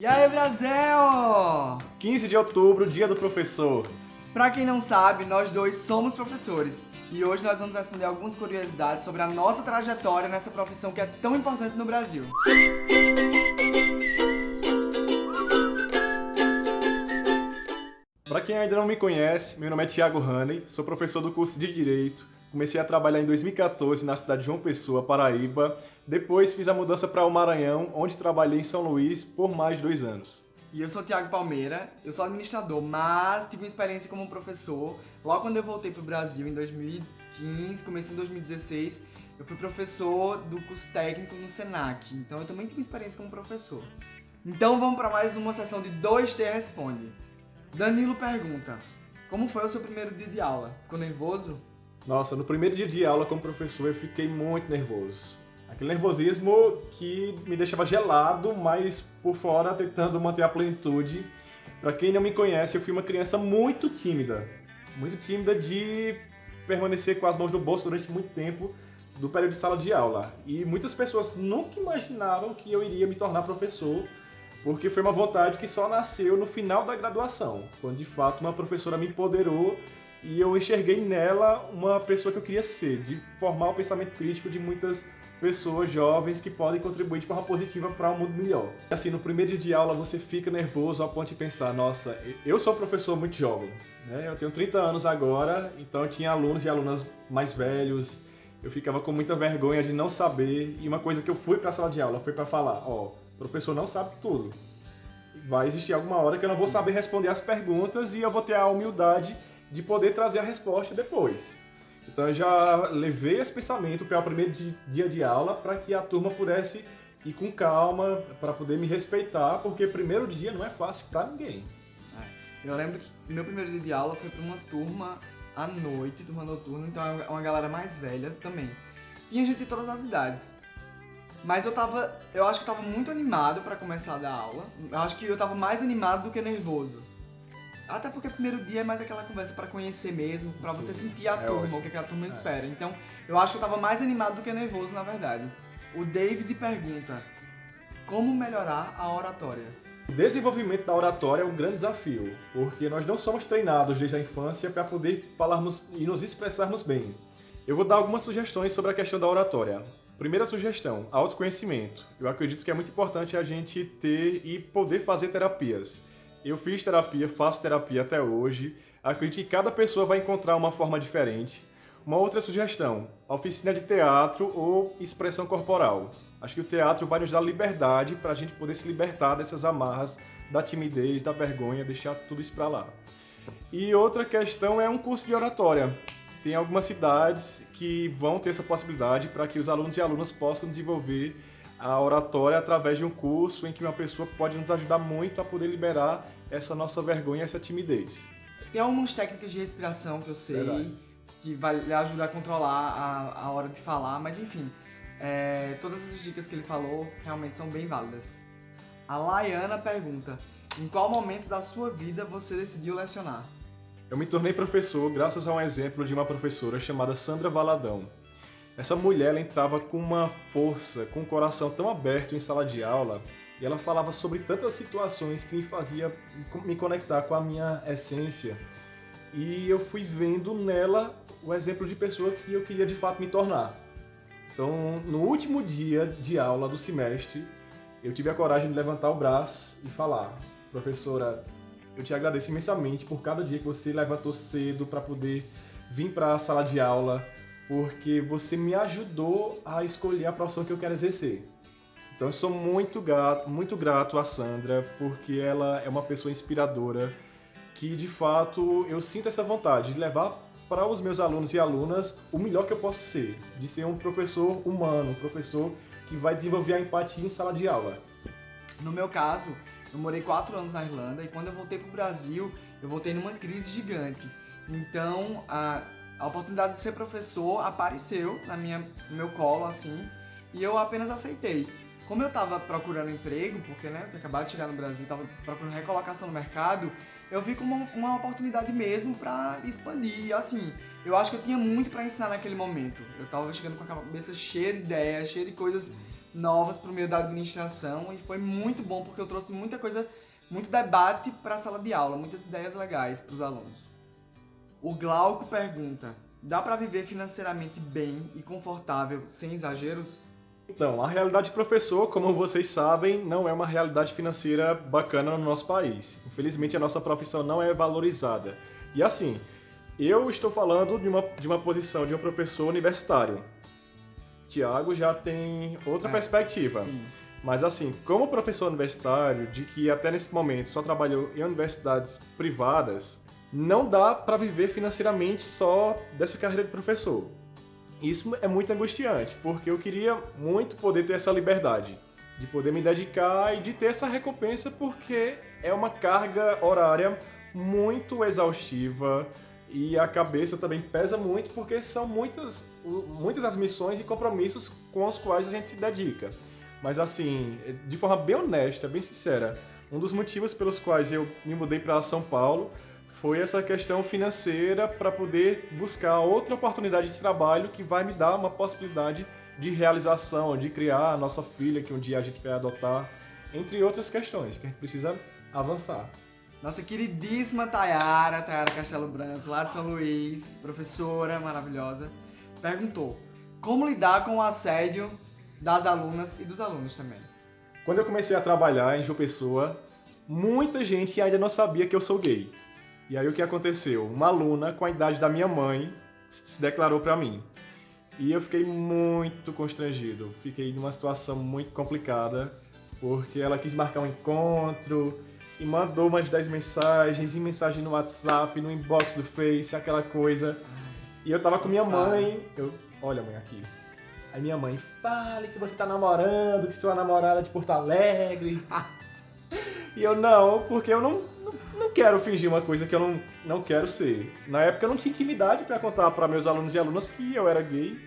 E aí, Brasil! 15 de outubro, dia do professor. Pra quem não sabe, nós dois somos professores. E hoje nós vamos responder algumas curiosidades sobre a nossa trajetória nessa profissão que é tão importante no Brasil. Para quem ainda não me conhece, meu nome é Thiago Haney, sou professor do curso de Direito. Comecei a trabalhar em 2014 na cidade de João Pessoa, Paraíba. Depois fiz a mudança para o Maranhão, onde trabalhei em São Luís por mais de 2 anos. E eu sou Thiago Palmeira, eu sou administrador, mas tive uma experiência como professor. Logo quando eu voltei pro Brasil, em 2015, comecei em 2016, eu fui professor do curso técnico no Senac. Então eu também tive experiência como professor. Então vamos para mais uma sessão de 2T Responde. Danilo pergunta: como foi o seu primeiro dia de aula? Ficou nervoso? Nossa, no primeiro dia de aula como professor eu fiquei muito nervoso. Aquele nervosismo que me deixava gelado, mas por fora tentando manter a plenitude. Para quem não me conhece, eu fui uma criança muito tímida de permanecer com as mãos no bolso durante muito tempo do período de sala de aula. E muitas pessoas nunca imaginavam que eu iria me tornar professor, porque foi uma vontade que só nasceu no final da graduação, quando de fato uma professora me empoderou e eu enxerguei nela uma pessoa que eu queria ser, de formar o pensamento crítico de muitas pessoas jovens que podem contribuir de forma positiva para um mundo melhor. Assim, no primeiro dia de aula você fica nervoso ao ponto de pensar, nossa, eu sou professor muito jovem, né? Eu tenho 30 anos agora, então eu tinha alunos e alunas mais velhos, eu ficava com muita vergonha de não saber, e uma coisa que eu fui para a sala de aula foi para falar, o professor não sabe tudo. Vai existir alguma hora que eu não vou saber responder as perguntas e eu vou ter a humildade de poder trazer a resposta depois. Então eu já levei esse pensamento para o primeiro dia de aula para que a turma pudesse ir com calma, para poder me respeitar, porque primeiro dia não é fácil para ninguém. Eu lembro que meu primeiro dia de aula foi para uma turma à noite, turma noturna, então é uma galera mais velha também. Tinha gente de todas as idades. Mas eu acho que eu tava muito animado pra começar a dar aula. Eu acho que eu tava mais animado do que nervoso. Até porque o primeiro dia é mais aquela conversa pra conhecer mesmo, pra você sentir a turma, ótimo. o que a turma espera. Então, eu acho que eu tava mais animado do que nervoso, na verdade. O David pergunta: como melhorar a oratória? O desenvolvimento da oratória é um grande desafio, porque nós não somos treinados desde a infância para poder falarmos e nos expressarmos bem. Eu vou dar algumas sugestões sobre a questão da oratória. Primeira sugestão, autoconhecimento. Eu acredito que é muito importante a gente ter e poder fazer terapias. Eu fiz terapia, faço terapia até hoje. Acredito que cada pessoa vai encontrar uma forma diferente. Uma outra sugestão, oficina de teatro ou expressão corporal. Acho que o teatro vai nos dar liberdade para a gente poder se libertar dessas amarras da timidez, da vergonha, deixar tudo isso para lá. E outra questão é um curso de oratória. Tem algumas cidades que vão ter essa possibilidade para que os alunos e alunas possam desenvolver a oratória através de um curso em que uma pessoa pode nos ajudar muito a poder liberar essa nossa vergonha, essa timidez. Tem algumas técnicas de respiração que eu sei, Verdade. que vai lhe ajudar a controlar a hora de falar, mas enfim, todas as dicas que ele falou realmente são bem válidas. A Laiana pergunta: em qual momento da sua vida você decidiu lecionar? Eu me tornei professor graças a um exemplo de uma professora chamada Sandra Valadão. Essa mulher ela entrava com uma força, com um coração tão aberto em sala de aula, e ela falava sobre tantas situações que me fazia me conectar com a minha essência. E eu fui vendo nela o exemplo de pessoa que eu queria de fato me tornar. Então, no último dia de aula do semestre, eu tive a coragem de levantar o braço e falar: professora, eu te agradeço imensamente por cada dia que você levantou cedo para poder vir para a sala de aula, porque você me ajudou a escolher a profissão que eu quero exercer. Então eu sou muito grato à Sandra, porque ela é uma pessoa inspiradora, que de fato eu sinto essa vontade de levar para os meus alunos e alunas o melhor que eu posso ser, de ser um professor humano, um professor que vai desenvolver a empatia em sala de aula. No meu caso, eu morei 4 anos na Irlanda e quando eu voltei pro Brasil, eu voltei numa crise gigante. Então, a oportunidade de ser professor apareceu no meu colo, assim, e eu apenas aceitei. Como eu tava procurando emprego, porque, né, eu tinha acabado de chegar no Brasil, tava procurando recolocação no mercado, eu vi como uma oportunidade mesmo pra expandir. E, assim, eu acho que eu tinha muito pra ensinar naquele momento. Eu tava chegando com a cabeça cheia de ideias, cheia de coisas novas pro meio da administração e foi muito bom porque eu trouxe muita coisa, muito debate para a sala de aula, muitas ideias legais para os alunos. O Glauco pergunta: dá para viver financeiramente bem e confortável sem exageros? Então, a realidade de professor, como vocês sabem, não é uma realidade financeira bacana no nosso país. Infelizmente, a nossa profissão não é valorizada. E assim, eu estou falando de uma posição de um professor universitário. Tiago já tem outra perspectiva. Sim. Mas assim, como professor universitário, de que até nesse momento só trabalhou em universidades privadas, não dá para viver financeiramente só dessa carreira de professor. Isso é muito angustiante, porque eu queria muito poder ter essa liberdade, de poder me dedicar e de ter essa recompensa, porque é uma carga horária muito exaustiva e a cabeça também pesa muito, porque são muitas as missões e compromissos com os quais a gente se dedica. Mas assim, de forma bem honesta, bem sincera, um dos motivos pelos quais eu me mudei para São Paulo foi essa questão financeira para poder buscar outra oportunidade de trabalho que vai me dar uma possibilidade de realização, de criar a nossa filha que um dia a gente vai adotar, entre outras questões que a gente precisa avançar. Nossa queridíssima Tayara Castelo Branco, lá de São Luís, professora maravilhosa, perguntou: como lidar com o assédio das alunas e dos alunos também? Quando eu comecei a trabalhar em João Pessoa, muita gente ainda não sabia que eu sou gay. E aí o que aconteceu? Uma aluna com a idade da minha mãe se declarou pra mim. E eu fiquei muito constrangido. Fiquei numa situação muito complicada, porque ela quis marcar um encontro e mandou umas 10 mensagens, e mensagem no WhatsApp, no inbox do Face, aquela coisa. E eu tava com minha mãe, olha mãe aqui. Aí minha mãe: fale que você tá namorando, que sua namorada é de Porto Alegre. E eu: não, porque eu não quero fingir uma coisa que eu não quero ser. Na época eu não tinha intimidade para contar para meus alunos e alunas que eu era gay.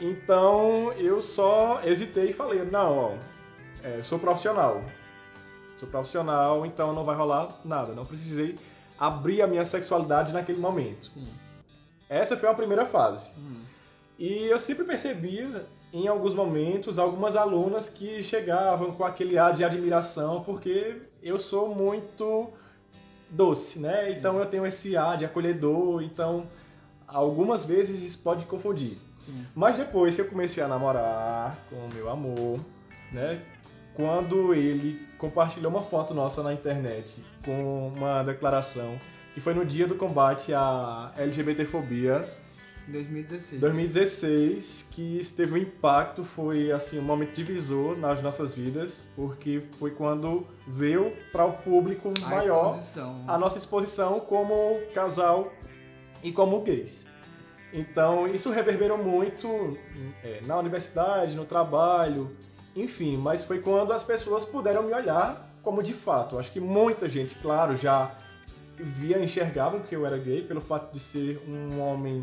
Então eu só hesitei e falei: não, ó, eu sou profissional. Sou profissional, então não vai rolar nada. Não precisei abrir a minha sexualidade naquele momento. Sim. Essa foi a primeira fase. E eu sempre percebia, em alguns momentos, algumas alunas que chegavam com aquele ar de admiração, porque eu sou muito doce, né? Então eu tenho esse ar de acolhedor, então algumas vezes isso pode confundir. Sim. Mas depois que eu comecei a namorar com o meu amor, né? Quando ele compartilhou uma foto nossa na internet com uma declaração que foi no dia do combate à LGBTfobia, 2016, que teve um impacto, foi assim um momento divisor nas nossas vidas, porque foi quando veio para o público maior a nossa exposição como casal e como gays. Então isso reverberou muito na universidade, no trabalho, enfim, mas foi quando as pessoas puderam me olhar como de fato. Acho que muita gente, claro, já enxergava que eu era gay pelo fato de ser um homem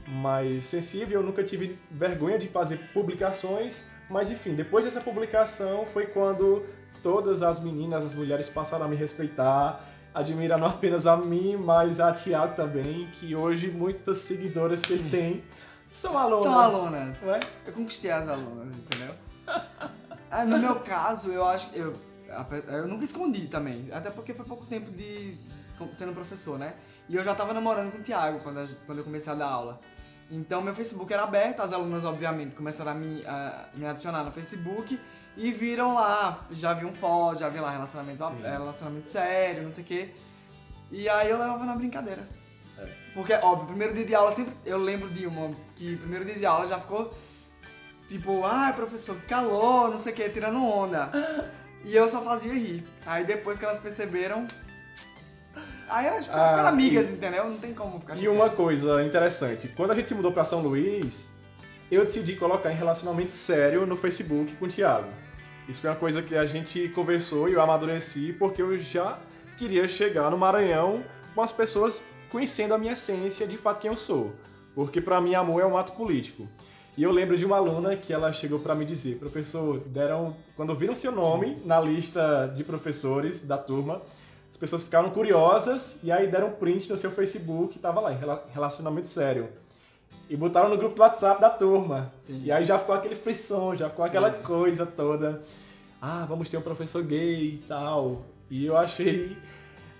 mais sensível. Eu nunca tive vergonha de fazer publicações, mas enfim, depois dessa publicação foi quando todas as meninas, as mulheres passaram a me respeitar, admirar não apenas a mim, mas a Tiago também, que hoje muitas seguidoras que ele tem são alunas. São alunas. Não é? Eu conquistei as alunas, entendeu? No meu caso, eu acho que eu nunca escondi também, até porque foi pouco tempo de sendo professor, né? E eu já tava namorando com o Thiago quando eu comecei a dar aula. Então meu Facebook era aberto, as alunas obviamente começaram a me adicionar no Facebook e viram lá, já viam foto, já viam lá relacionamento sério, não sei o quê. E aí eu levava na brincadeira. Porque, óbvio, primeiro dia de aula sempre, eu lembro de uma que primeiro dia de aula já ficou tipo: ai professor, que calor, não sei o quê, tirando onda. E eu só fazia rir. Aí depois que elas perceberam, aí elas ficaram amigas, entendeu? Não tem como ficar E uma coisa interessante, quando a gente se mudou para São Luís, eu decidi colocar em relacionamento sério no Facebook com o Thiago. Isso foi uma coisa que a gente conversou e eu amadureci, porque eu já queria chegar no Maranhão com as pessoas conhecendo a minha essência, de fato quem eu sou. Porque para mim amor é um ato político. E eu lembro de uma aluna que ela chegou para me dizer: professor, quando viram seu nome na lista de professores da turma, as pessoas ficaram curiosas e aí deram print no seu Facebook e tava lá, em relacionamento sério. e botaram no grupo do WhatsApp da turma. Sim. E aí já ficou aquele frisson, já ficou Sim. aquela coisa toda. Ah, vamos ter um professor gay e tal. E eu achei,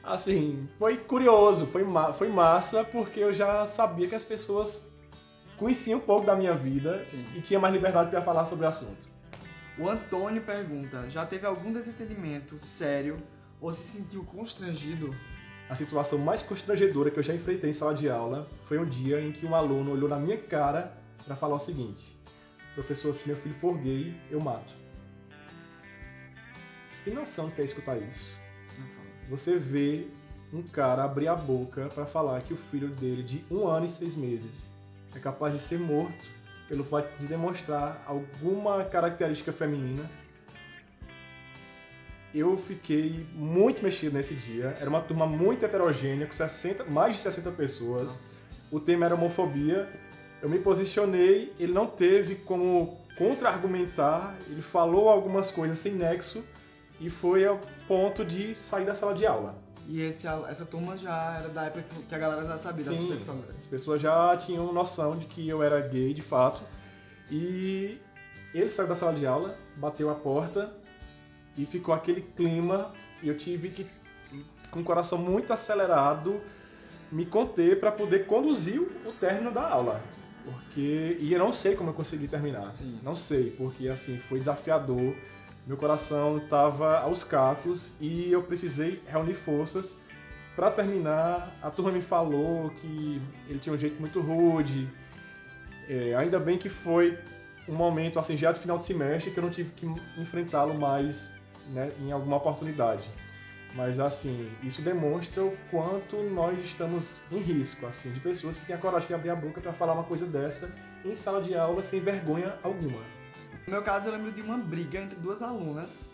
assim, foi curioso, foi massa, porque eu já sabia que as pessoas conheciam um pouco da minha vida. Sim. E tinha mais liberdade para falar sobre o assunto. O Antônio pergunta, já teve algum desentendimento sério ou se sentiu constrangido? A situação mais constrangedora que eu já enfrentei em sala de aula foi um dia em que um aluno olhou na minha cara para falar o seguinte: professor, se meu filho for gay, eu mato. Você tem noção do que é escutar isso? Não fala. Você vê um cara abrir a boca para falar que o filho dele, de 1 ano e 6 meses, é capaz de ser morto pelo fato de demonstrar alguma característica feminina. Eu fiquei muito mexido nesse dia. Era uma turma muito heterogênea, com mais de 60 pessoas. Nossa. O tema era homofobia. Eu me posicionei, ele não teve como contra-argumentar, ele falou algumas coisas sem nexo e foi ao ponto de sair da sala de aula. E essa turma já era da época que a galera já sabia da Sim, sua sexualidade. as pessoas já tinham noção de que eu era gay de fato. E ele saiu da sala de aula, bateu a porta e ficou aquele clima. E eu tive que, com o coração muito acelerado, me conter para poder conduzir o término da aula. E eu não sei como eu consegui terminar. Sim. Não sei, porque assim, foi desafiador. Meu coração estava aos cacos e eu precisei reunir forças para terminar. A turma me falou que ele tinha um jeito muito rude. Ainda bem que foi um momento assim, já de final de semestre, que eu não tive que enfrentá-lo mais, né, em alguma oportunidade. Mas assim, isso demonstra o quanto nós estamos em risco, assim, de pessoas que têm a coragem de abrir a boca para falar uma coisa dessa em sala de aula sem vergonha alguma. No meu caso, eu lembro de uma briga entre duas alunas,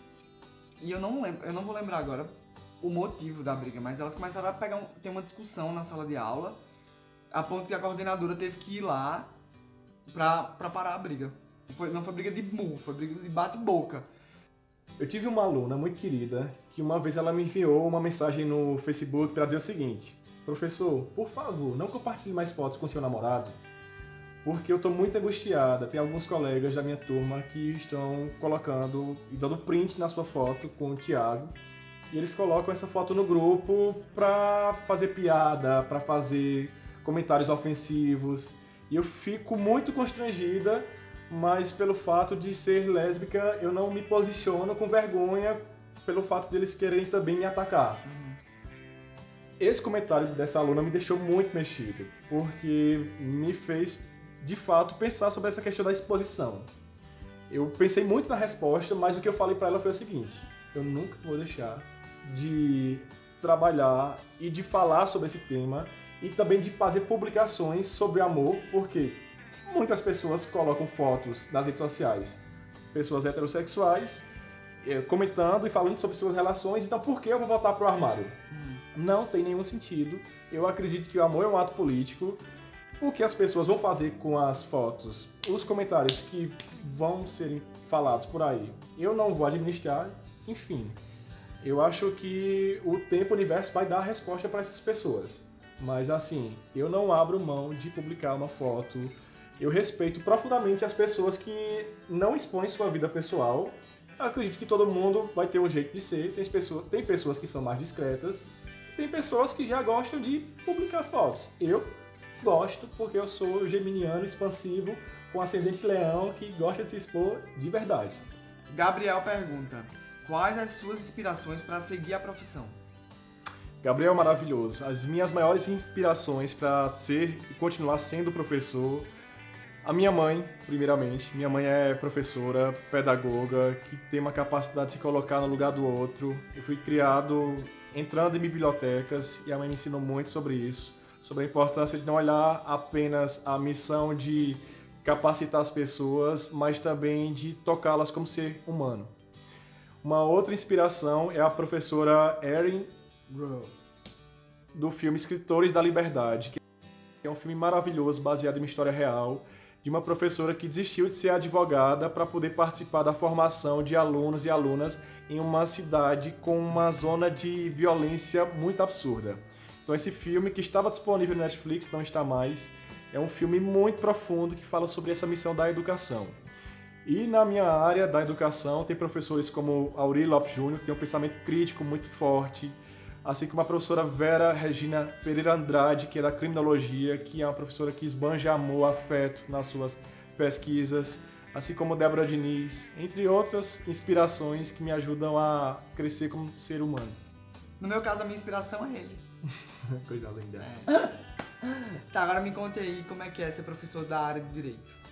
e eu não vou lembrar agora o motivo da briga, mas elas começaram a ter uma discussão na sala de aula, a ponto que a coordenadora teve que ir lá pra parar a briga. Não foi briga de murro, foi briga de bate-boca. Eu tive uma aluna muito querida que uma vez ela me enviou uma mensagem no Facebook para dizer o seguinte: professor, por favor, não compartilhe mais fotos com seu namorado, porque eu estou muito angustiada. Tem alguns colegas da minha turma que estão colocando e dando print na sua foto com o Thiago, e eles colocam essa foto no grupo para fazer piada, para fazer comentários ofensivos, e eu fico muito constrangida, mas pelo fato de ser lésbica eu não me posiciono com vergonha pelo fato deles quererem também me atacar. Esse comentário dessa aluna me deixou muito mexido, porque me fez de fato pensar sobre essa questão da exposição. Eu pensei muito na resposta, mas o que eu falei para ela foi o seguinte: eu nunca vou deixar de trabalhar e de falar sobre esse tema e também de fazer publicações sobre amor, porque muitas pessoas colocam fotos nas redes sociais, pessoas heterossexuais, comentando e falando sobre suas relações, então por que eu vou voltar pro armário? Não tem nenhum sentido. Eu acredito que o amor é um ato político. O que as pessoas vão fazer com as fotos, os comentários que vão serem falados por aí, eu não vou administrar, enfim. Eu acho que o tempo, o universo vai dar a resposta para essas pessoas. Mas assim, eu não abro mão de publicar uma foto. Eu respeito profundamente as pessoas que não expõem sua vida pessoal. Eu acredito que todo mundo vai ter um jeito de ser. Tem pessoas que são mais discretas. Tem pessoas que já gostam de publicar fotos. Eu gosto porque eu sou geminiano, expansivo, com ascendente leão, que gosta de se expor de verdade. Gabriel pergunta: quais as suas inspirações para seguir a profissão? Gabriel é maravilhoso. As minhas maiores inspirações para ser e continuar sendo professor, a minha mãe, primeiramente. Minha mãe é professora, pedagoga, que tem uma capacidade de se colocar no lugar do outro. Eu fui criado entrando em bibliotecas e a mãe me ensinou muito sobre isso, sobre a importância de não olhar apenas a missão de capacitar as pessoas, mas também de tocá-las como ser humano. Uma outra inspiração é a professora Erin do filme Escritores da Liberdade, que é um filme maravilhoso, baseado em uma história real, de uma professora que desistiu de ser advogada para poder participar da formação de alunos e alunas em uma cidade com uma zona de violência muito absurda. Então esse filme, que estava disponível no Netflix, não está mais, É um filme muito profundo que fala sobre essa missão da educação. E na minha área da educação tem professores como Aurí Lopes Júnior, que tem um pensamento crítico muito forte, assim como a professora Vera Regina Pereira Andrade, que é da criminologia, que é uma professora que esbanja amor, afeto nas suas pesquisas, assim como Débora Diniz, entre outras inspirações que me ajudam a crescer como ser humano. No meu caso, a minha inspiração é ele. Coisa linda. Tá, agora me conte aí como é que é ser professor da área de Direito.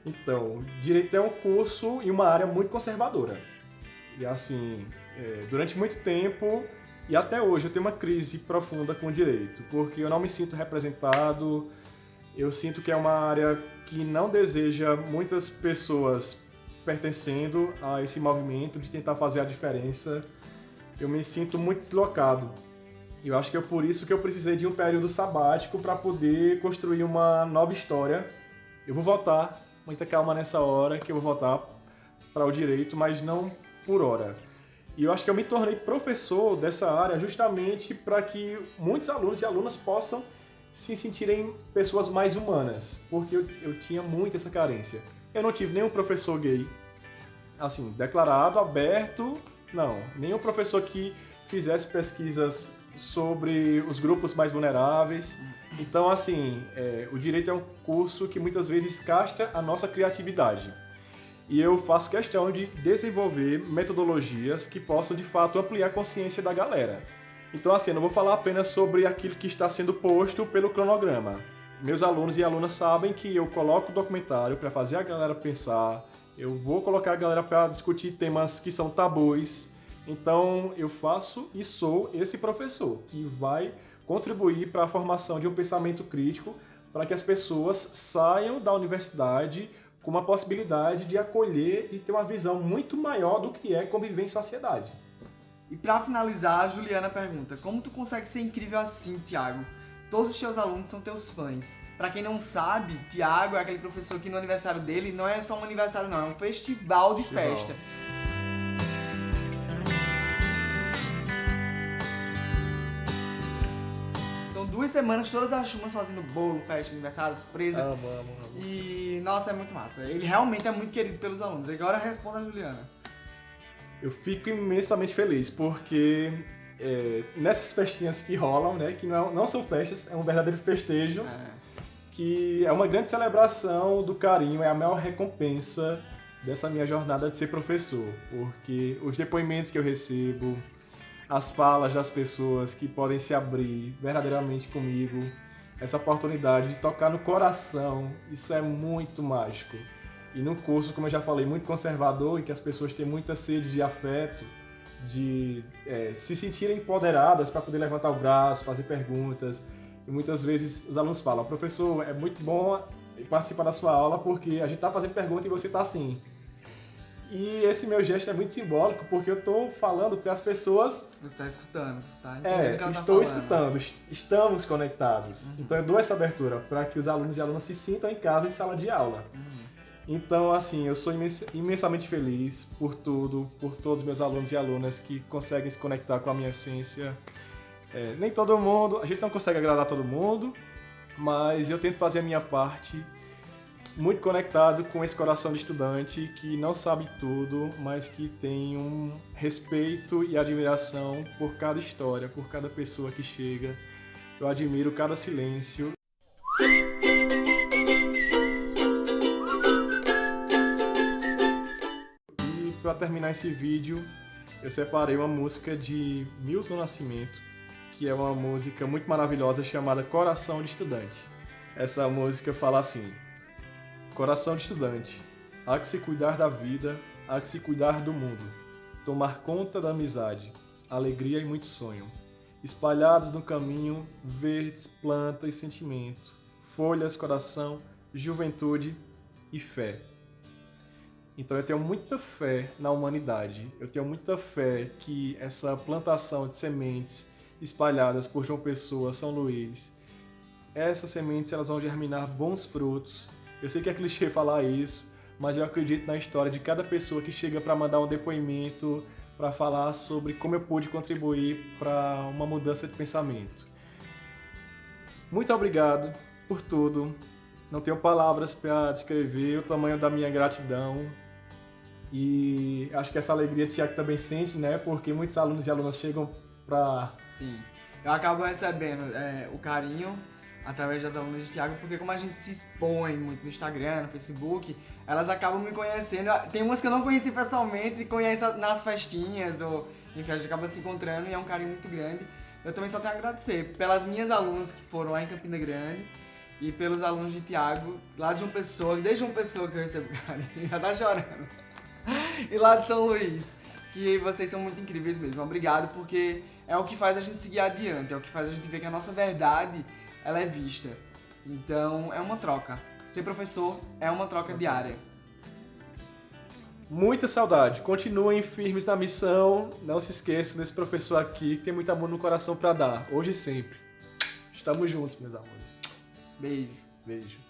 Então, Direito é um curso e uma área muito conservadora. E assim, durante muito tempo e até hoje eu tenho uma crise profunda com o Direito, porque eu não me sinto representado, eu sinto que é uma área que não deseja muitas pessoas pertencendo a esse movimento de tentar fazer a diferença. Eu me sinto muito deslocado. Eu acho que é por isso que eu precisei de um período sabático para poder construir uma nova história. Eu vou voltar, muita calma nessa hora, que eu vou voltar para o Direito, mas não por hora. E eu acho que eu me tornei professor dessa área justamente para que muitos alunos e alunas possam se sentirem pessoas mais humanas, porque eu tinha muito essa carência. Eu não tive nenhum professor gay, assim, declarado, aberto, não. Nenhum professor que fizesse pesquisas sobre os grupos mais vulneráveis. Então, assim, o Direito é um curso que muitas vezes castra a nossa criatividade. E eu faço questão de desenvolver metodologias que possam, de fato, ampliar a consciência da galera. Então, assim, eu não vou falar apenas sobre aquilo que está sendo posto pelo cronograma. Meus alunos e alunas sabem que eu coloco o documentário para fazer a galera pensar, eu vou colocar a galera para discutir temas que são tabus. Então, eu faço e sou esse professor que vai contribuir para a formação de um pensamento crítico para que as pessoas saiam da universidade com uma possibilidade de acolher e ter uma visão muito maior do que é conviver em sociedade. E pra finalizar, a Juliana pergunta: como tu consegue ser incrível assim, Tiago? Todos os teus alunos são teus fãs. Pra quem não sabe, Tiago é aquele professor que no aniversário dele não é só um aniversário não, é um festival de festa. São 2 semanas, todas as turmas fazendo bolo, festa, aniversário, surpresa. Amo. E, nossa, é muito massa. Ele realmente é muito querido pelos alunos. Agora responda a Juliana. Eu fico imensamente feliz, porque nessas festinhas que rolam, né, que não são festas, é um verdadeiro festejo, que é uma grande celebração do carinho, é a maior recompensa dessa minha jornada de ser professor, porque os depoimentos que eu recebo, as falas das pessoas que podem se abrir verdadeiramente comigo, essa oportunidade de tocar no coração, isso é muito mágico. E num curso, como eu já falei, muito conservador, em que as pessoas têm muita sede de afeto, de se sentirem empoderadas para poder levantar o braço, fazer perguntas. E muitas vezes os alunos falam: professor, é muito bom participar da sua aula porque a gente está fazendo pergunta e você está assim. E esse meu gesto é muito simbólico porque eu estou falando para as pessoas... Você está escutando, você está entendendo o que ela tá estou falando. escutando, estamos conectados. Então eu dou essa abertura para que os alunos e alunas se sintam em casa, em sala de aula. Então, assim, eu sou imensamente feliz por tudo, por todos os meus alunos e alunas que conseguem se conectar com a minha essência. Nem todo mundo, a gente não consegue agradar todo mundo, mas eu tento fazer a minha parte, muito conectado com esse coração de estudante que não sabe tudo, mas que tem um respeito e admiração por cada história, por cada pessoa que chega. Eu admiro cada silêncio. Para terminar esse vídeo, eu separei uma música de Milton Nascimento, que é uma música muito maravilhosa chamada Coração de Estudante. Essa música fala assim: coração de estudante, há que se cuidar da vida, há que se cuidar do mundo, tomar conta da amizade, alegria e muito sonho, espalhados no caminho, verdes, planta e sentimento, folhas, coração, juventude e fé. Então eu tenho muita fé na humanidade, eu tenho muita fé que essa plantação de sementes espalhadas por João Pessoa, São Luís, essas sementes elas vão germinar bons frutos. Eu sei que é clichê falar isso, mas eu acredito na história de cada pessoa que chega para mandar um depoimento, para falar sobre como eu pude contribuir para uma mudança de pensamento. Muito obrigado por tudo. Não tenho palavras para descrever o tamanho da minha gratidão. E acho que essa alegria o Thiago também sente, né? Porque muitos alunos e alunas chegam para... Sim, eu acabo recebendo o carinho através das alunas de Thiago, porque como a gente se expõe muito no Instagram, no Facebook, elas acabam me conhecendo. Tem umas que eu não conheci pessoalmente e conheço nas festinhas, ou enfim, a gente acaba se encontrando e é um carinho muito grande. Eu também só tenho a agradecer pelas minhas alunas que foram lá em Campina Grande e pelos alunos de Thiago, lá de João Pessoa, desde João Pessoa que eu recebo carinho, já tá chorando. E lá de São Luís, que vocês são muito incríveis mesmo. Obrigado, porque é o que faz a gente seguir adiante, é o que faz a gente ver que a nossa verdade, ela é vista. Então, é uma troca. Ser professor é uma troca diária. Muita saudade. Continuem firmes na missão. Não se esqueçam desse professor aqui que tem muito amor no coração para dar, hoje e sempre. Estamos juntos, meus amores. Beijo. Beijo.